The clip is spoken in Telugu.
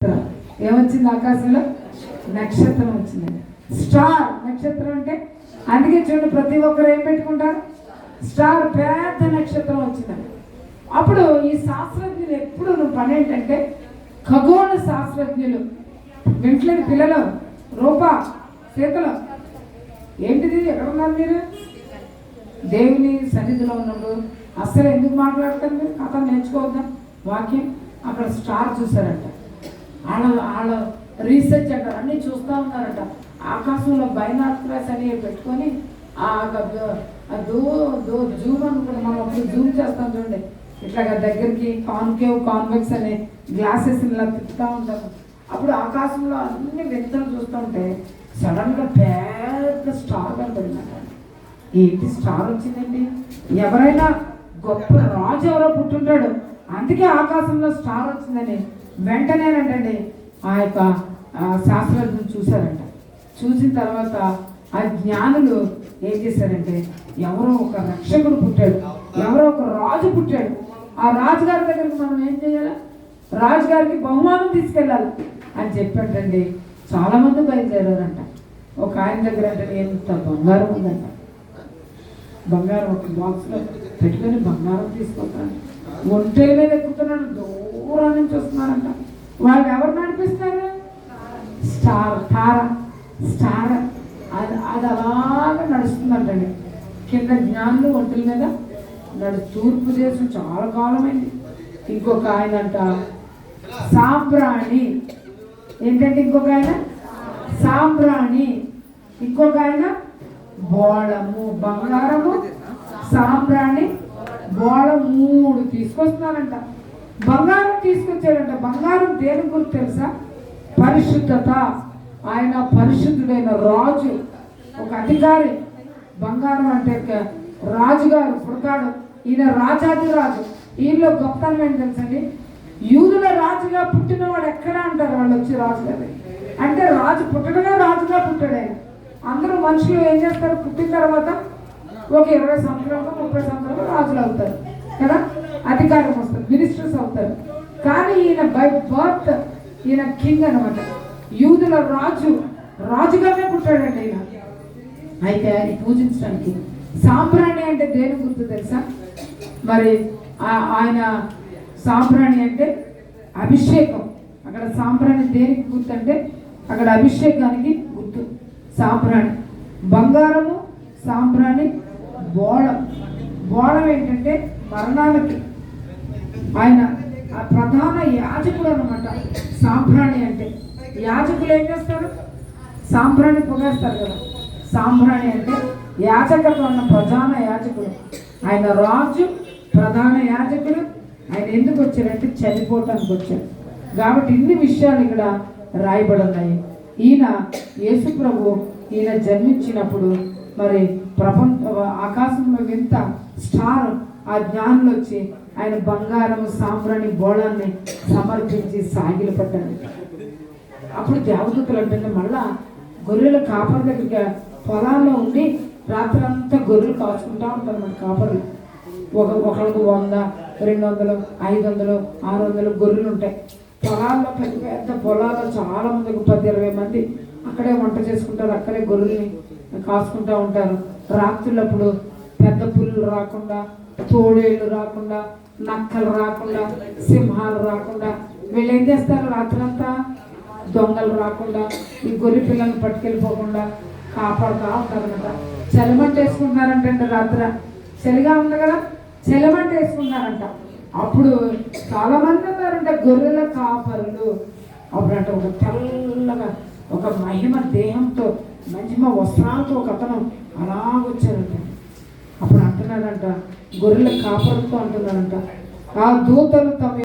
ఏమొచ్చింది ఆకాశంలో? నక్షత్రం వచ్చిందండి. స్టార్ నక్షత్రం అంటే అందుకే చూడండి ప్రతి ఒక్కరు ఏం పెట్టుకుంటారు? స్టార్, పెద్ద నక్షత్రం వచ్చిందండి. అప్పుడు ఈ శాస్త్రజ్ఞులు ఎప్పుడు పని ఏంటంటే ఖగోళ శాస్త్రజ్ఞులు వెంటనే పిల్లలు రూపా సీతలు ఏంటిది ఎక్కడున్నారు మీరు? దేవుని సన్నిధిలో ఉన్నప్పుడు అసలు ఎందుకు మాట్లాడతారు మీరు? కథ నేర్చుకోవద్దాం వాక్యం. అక్కడ స్టార్ చూసారంట. వాళ్ళ రీసెర్చ్ అంటారు, అన్నీ చూస్తూ ఉన్నారట. ఆకాశంలో బైనాక్యులర్స్ అని పెట్టుకొని జూమ్ అనుకుంటే మనం అప్పుడు జూమ్ చేస్తాం చూడండి, ఇట్లాగా దగ్గరికి కాన్కేవ్ కాన్వెక్స్ అనే గ్లాసెస్ ఇలా తిప్పుతూ ఉంటారు. అప్పుడు ఆకాశంలో అన్ని వింతలు చూస్తుంటే సడన్గా పెద్ద స్టార్ కనపడిందంట. ఏంటి స్టార్ వచ్చిందండి? ఎవరైనా గొప్ప రాజు ఎవరో పుట్టుంటాడు, అందుకే ఆకాశంలో స్టార్ వచ్చిందని వెంటనేనంటండి ఆ యొక్క శాస్త్రజ్ఞులు చూశారంట. చూసిన తర్వాత ఆ జ్ఞానులు ఏం చేశారంటే ఎవరో ఒక రక్షకుడు పుట్టాడు, ఎవరో ఒక రాజు పుట్టాడు, ఆ రాజుగారి దగ్గరికి మనం ఏం చేయాలి? రాజుగారికి బహుమానం తీసుకెళ్ళాలి అని చెప్పాడండి. చాలామంది బయలుదేరారంట. ఒక ఆయన దగ్గర అంటే ఎంత బంగారం ఉందంట. బంగారం ఒక బాక్స్లో పెట్టుకొని బంగారం తీసుకొస్తాను, ఒంటెల మీద ఎక్కుతున్నాడు, దూరం నుంచి వస్తున్నారంట. వాళ్ళు ఎవరు నడిపిస్తారు? స్టార్, తార, స్టార్. అది అలాగా నడుస్తుందంటండి. కింద జ్ఞానులు ఒంటెల మీద తూర్పు దేశం చాలా కాలమైంది. ఇంకొక ఆయన అంట సాంబ్రాణి. ఏంటంటే ఇంకొక ఆయన సాంబ్రాణి, ఇంకొక ఆయన బోళము. బంగారము, సాంబ్రాణి, బోళం 3 తీసుకొస్తున్నారంట. బంగారం తీసుకొచ్చాడంట. బంగారం దేని గురించి తెలుసా? పరిశుద్ధత. ఆయన పరిశుద్ధుడైన రాజు, ఒక అధికారి. బంగారం అంటే రాజుగారు పుడతాడు, ఈయన రాజాది రాజు. ఈయనలో గొప్పతనం ఏంటి తెలుసండి? యూదుల రాజుగా పుట్టినవాడు ఎక్కడ అంటారు వాళ్ళు వచ్చి రాజుగారు అంటే రాజు పుట్టడమే రాజుగా పుట్టాడు ఆయన. అందరూ మనుషులు ఏం చేస్తారు? పుట్టిన తర్వాత ఒక 20 సంవత్సరాలు 30 సంవత్సరాలు రాజులు అవుతారు కదా, అధికారం వస్తుంది, మినిస్టర్స్ అవుతారు. కానీ ఈయన బై బర్త్ ఈయన కింగ్ అనమాట. యూదుల రాజు, రాజుగానే పుట్టాడండి ఈయన. అయితే ఆయన పూజించడానికి సాంబ్రాణి అంటే దేని గుర్తు తెలుసా? మరి ఆయన సాంబ్రాణి అంటే అభిషేకం. అక్కడ సాంబ్రాణి దేనికి గుర్తు అంటే అక్కడ అభిషేకానికి గుర్తు సాంబ్రాణి. బంగారము, సాంబ్రాణి, బోళం. బోళం ఏంటంటే మరణాలకి ఆయన ఆ ప్రధాన యాజకుడు అనమాట. సాంబ్రాణి అంటే యాజకులు ఏం చేస్తారు? సాంబ్రాణి పొగేస్తారు కదా. సాంబ్రాణి అంటే యాజకత్వం ఉన్న ప్రధాన యాజకుడు. ఆయన రాజు, ప్రధాన యాజకుడు. ఆయన ఎందుకు వచ్చారంటే చనిపోవటానికి వచ్చారు. కాబట్టి ఇన్ని విషయాలు ఇక్కడ రాయబడి ఉన్నాయి. ఈయన యేసు ప్రభు ఈయన జన్మించినప్పుడు మరి ఆకాశంలో వింత స్టార్, ఆ జ్ఞానులు వచ్చి ఆయన బంగారం, సాంబ్రాణి, బోళాన్ని సమర్పించి సాగిలు పడ్డాడు. అప్పుడు దేవదూతలు అంటే మళ్ళా గొర్రెల కాపరి దగ్గర పొలాల్లో ఉండి రాత్రంతా గొర్రెలు కాచుకుంటా ఉంటారు మన కాపర్లు. ఒకరికి 100, 200, 500, 600 గొర్రెలు ఉంటాయి పొలాల్లో. పెద్ద పెద్ద పొలాల్లో చాలా మందికి 10-20 మంది అక్కడే వంట చేసుకుంటారు, అక్కడే గొర్రెల్ని కాసుకుంటూ ఉంటారు. రాత్రులప్పుడు పెద్ద పుల్లు రాకుండా, తోడేళ్ళు రాకుండా, నక్కలు రాకుండా, సింహాలు రాకుండా వీళ్ళు ఏం చేస్తారు? రాత్రంతా దొంగలు రాకుండా, ఈ గొర్రె పిల్లల్ని పట్టుకెళ్ళిపోకుండా కాపాడుతూ ఉంటారన్నమాట. చలిమంట వేసుకుంటున్నారంటే రాత్ర చలిగా ఉంది కదా, చలిమంట వేసుకుంటున్నారంట. అప్పుడు చాలా మంది ఉన్నారంట గొర్రెల కాపరులు. అప్పుడంట ఒక తెల్లగా ఒక మహిమ దేహంతో మహిమ వస్త్రాలతో ఒక అతను అలా వచ్చారంట. అప్పుడు అంటున్నాడంట, గొర్రెల కాపరులతో అంటున్నాడంట, ఆ దూతలు తమ